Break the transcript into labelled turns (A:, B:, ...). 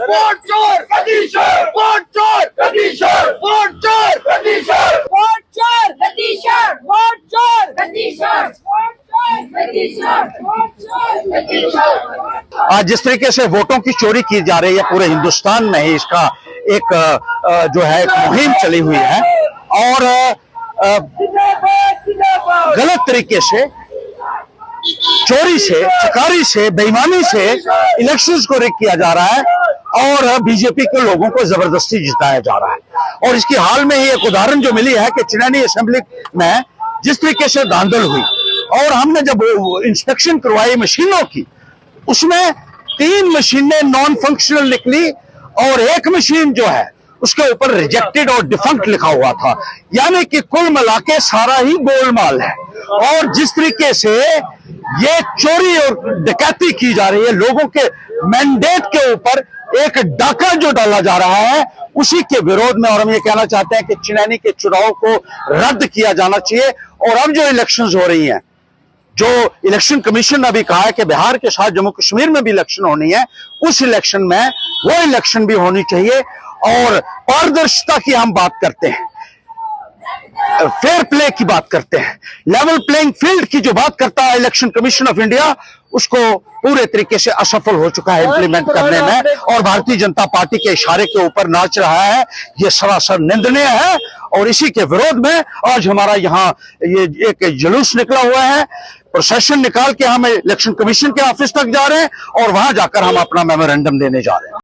A: Vote चोर, vote चोर, vote चोर, वोट चोर, वोट चोर।
B: आज जिस तरीके से वोटों की चोरी की जा रही है पूरे हिंदुस्तान में ही इसका एक जो है एक मुहिम चली हुई है और गलत तरीके से चोरी से, चकारी से, बेईमानी से इलेक्शंस को रिग किया जा रहा है और बीजेपी के लोगों को जबरदस्ती जिताया जा रहा है। और इसकी हाल में ही एक उदाहरण जो मिली है कि चिनैनी असेंबली में जिस तरीके से धांधल हुई और हमने जब इंस्पेक्शन करवाई मशीनों की, उसमें 3 मशीनें नॉन फंक्शनल निकली और एक मशीन जो है उसके ऊपर रिजेक्टेड और डिफंक्ट लिखा हुआ था। यानी कि कुल मिला के सारा ही गोलमाल है। और जिस तरीके से ये चोरी और डकैती की जा रही है, लोगों के मैंडेट के ऊपर एक डाका जो डाला जा रहा है, उसी के विरोध में और हम ये कहना चाहते हैं कि चिनैनी के चुनाव को रद्द किया जाना चाहिए। और अब जो इलेक्शंस हो रही हैं, जो इलेक्शन कमीशन ने अभी कहा है कि बिहार के साथ जम्मू कश्मीर में भी इलेक्शन होनी है, उस इलेक्शन में वो इलेक्शन भी होनी चाहिए। और पारदर्शिता की हम बात करते हैं, फेयर प्ले की बात करते हैं, लेवल प्लेइंग फील्ड की जो बात करता है इलेक्शन कमीशन ऑफ इंडिया, उसको पूरे तरीके से असफल हो चुका है इंप्लीमेंट करने में और भारतीय जनता पार्टी के इशारे के ऊपर नाच रहा है। ये सरासर निंदनीय है और इसी के विरोध में आज हमारा यहाँ ये एक जुलूस निकला हुआ है। प्रोसेशन निकाल के हम इलेक्शन कमीशन के ऑफिस तक जा रहे हैं और वहां जाकर हम अपना मेमोरेंडम देने जा रहे हैं।